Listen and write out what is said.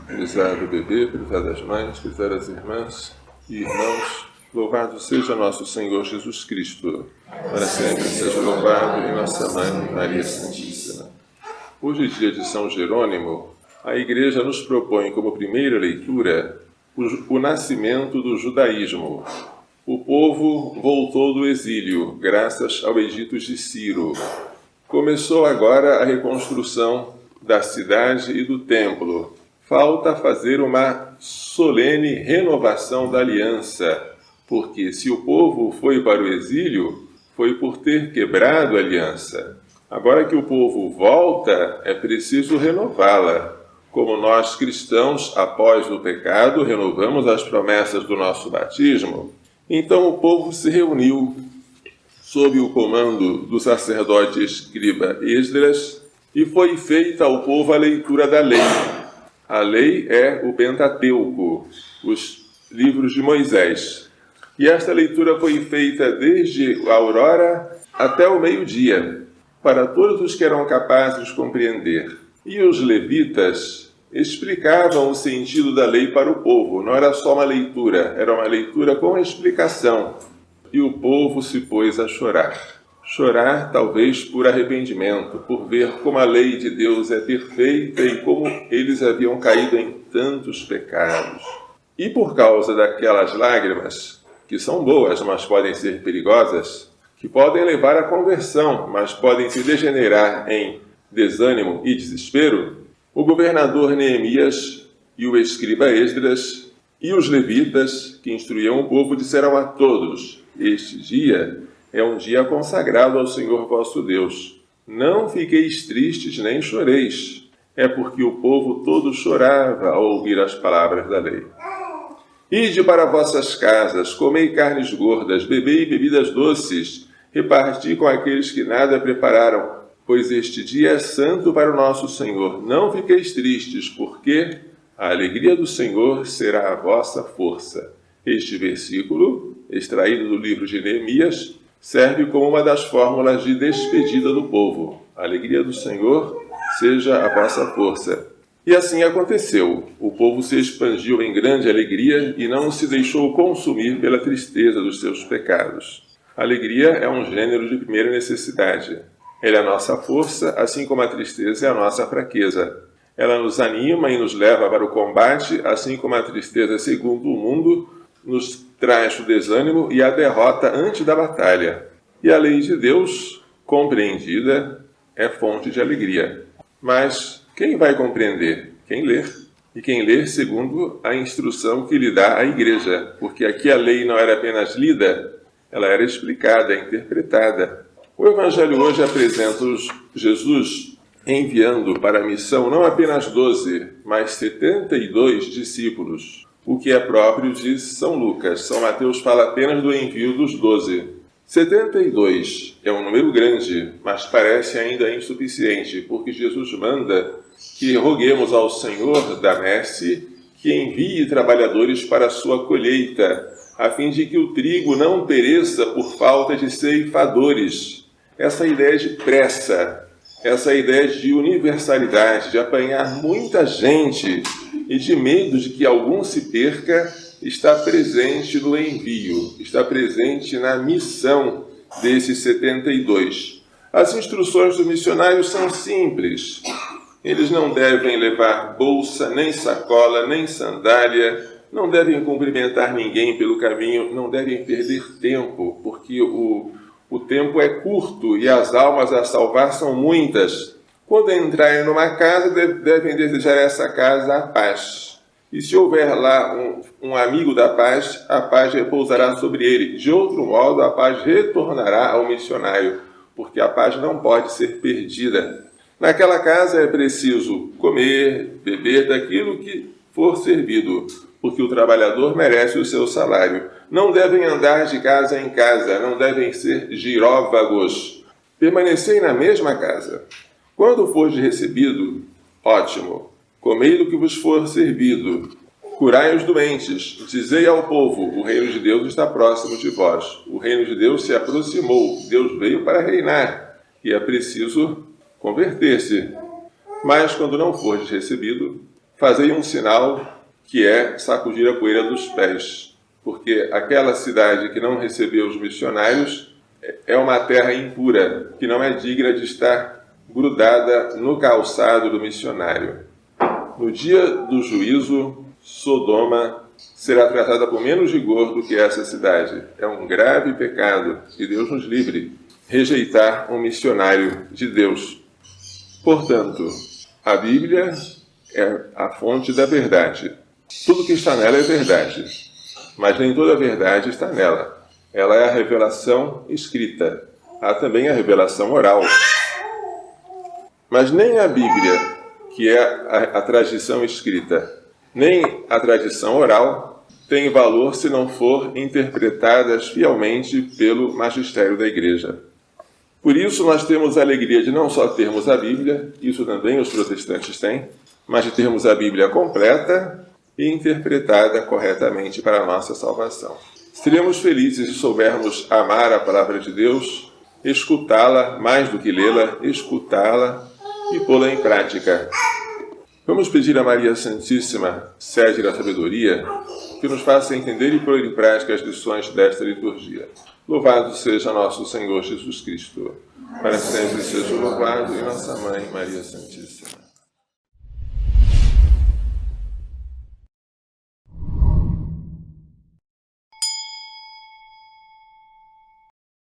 Prezado bebê, prezadas mães, prezadas irmãs e irmãos, louvado seja nosso Senhor Jesus Cristo, para sempre seja louvado e nossa Mãe Maria Santíssima. Hoje, dia de São Jerônimo, a Igreja nos propõe como primeira leitura o nascimento do judaísmo. O povo voltou do exílio, graças ao edito de Ciro. Começou agora a reconstrução da cidade e do templo. Falta fazer uma solene renovação da aliança, porque se o povo foi para o exílio, foi por ter quebrado a aliança. Agora que o povo volta, é preciso renová-la. Como nós cristãos, após o pecado, renovamos as promessas do nosso batismo, então o povo se reuniu sob o comando do sacerdote escriba Esdras e foi feita ao povo a leitura da lei. A lei é o Pentateuco, os livros de Moisés. E esta leitura foi feita desde a aurora até o meio-dia, para todos os que eram capazes de compreender. E os levitas explicavam o sentido da lei para o povo. Não era só uma leitura, era uma leitura com explicação. E o povo se pôs a chorar. Chorar, talvez, por arrependimento, por ver como a lei de Deus é perfeita e como eles haviam caído em tantos pecados. E por causa daquelas lágrimas, que são boas, mas podem ser perigosas, que podem levar à conversão, mas podem se degenerar em desânimo e desespero, o governador Neemias e o escriba Esdras e os levitas, que instruíam o povo, disseram a todos: este dia é um dia consagrado ao Senhor vosso Deus. Não fiqueis tristes nem choreis. É porque o povo todo chorava ao ouvir as palavras da lei. Ide para vossas casas, comei carnes gordas, bebei bebidas doces, reparti com aqueles que nada prepararam, pois este dia é santo para o nosso Senhor. Não fiqueis tristes, porque a alegria do Senhor será a vossa força. Este versículo, extraído do livro de Neemias, serve como uma das fórmulas de despedida do povo. A alegria do Senhor seja a vossa força. E assim aconteceu. O povo se expandiu em grande alegria e não se deixou consumir pela tristeza dos seus pecados. A alegria é um gênero de primeira necessidade. Ela é a nossa força, assim como a tristeza é a nossa fraqueza. Ela nos anima e nos leva para o combate, assim como a tristeza, segundo o mundo, nos traz o desânimo e a derrota antes da batalha. E a lei de Deus, compreendida, é fonte de alegria. Mas quem vai compreender? Quem ler. E quem ler segundo a instrução que lhe dá a Igreja. Porque aqui a lei não era apenas lida, ela era explicada, interpretada. O Evangelho hoje apresenta Jesus enviando para a missão não apenas 12, mas 72 discípulos, o que é próprio de São Lucas. São Mateus fala apenas do envio dos 12. 72 é um número grande, mas parece ainda insuficiente, porque Jesus manda que roguemos ao Senhor da messe que envie trabalhadores para a sua colheita, a fim de que o trigo não pereça por falta de ceifadores. Essa ideia de pressa, essa ideia de universalidade, de apanhar muita gente e de medo de que algum se perca, está presente no envio, está presente na missão desses 72. As instruções do missionário são simples. Eles não devem levar bolsa, nem sacola, nem sandália, não devem cumprimentar ninguém pelo caminho, não devem perder tempo, porque o tempo é curto e as almas a salvar são muitas. Quando entrarem numa casa, devem desejar a essa casa a paz. E se houver lá um amigo da paz, a paz repousará sobre ele. De outro modo, a paz retornará ao missionário, porque a paz não pode ser perdida. Naquela casa é preciso comer, beber daquilo que for servido, porque o trabalhador merece o seu salário. Não devem andar de casa em casa, não devem ser giróvagos. Permanecei na mesma casa. Quando fordes recebido, ótimo, comei do que vos for servido, curai os doentes, dizei ao povo, o reino de Deus está próximo de vós. O reino de Deus se aproximou, Deus veio para reinar, e é preciso converter-se. Mas quando não fordes recebido, fazei um sinal que é sacudir a poeira dos pés, porque aquela cidade que não recebeu os missionários é uma terra impura, que não é digna de estar grudada no calçado do missionário. No dia do juízo, Sodoma será tratada com menos rigor do que essa cidade. É um grave pecado, e Deus nos livre, rejeitar um missionário de Deus. Portanto, a Bíblia é a fonte da verdade. Tudo que está nela é verdade, mas nem toda a verdade está nela. Ela é a revelação escrita. Há também a revelação oral. Mas nem a Bíblia, que é a tradição escrita, nem a tradição oral tem valor se não for interpretadas fielmente pelo magistério da Igreja. Por isso nós temos a alegria de não só termos a Bíblia, isso também os protestantes têm, mas de termos a Bíblia completa e interpretada corretamente para a nossa salvação. Seremos felizes se soubermos amar a palavra de Deus, escutá-la mais do que lê-la, escutá-la e pô-la em prática. Vamos pedir a Maria Santíssima, sede da sabedoria, que nos faça entender e pôr em prática as lições desta liturgia. Louvado seja nosso Senhor Jesus Cristo. Para sempre seja louvado e nossa Mãe Maria Santíssima.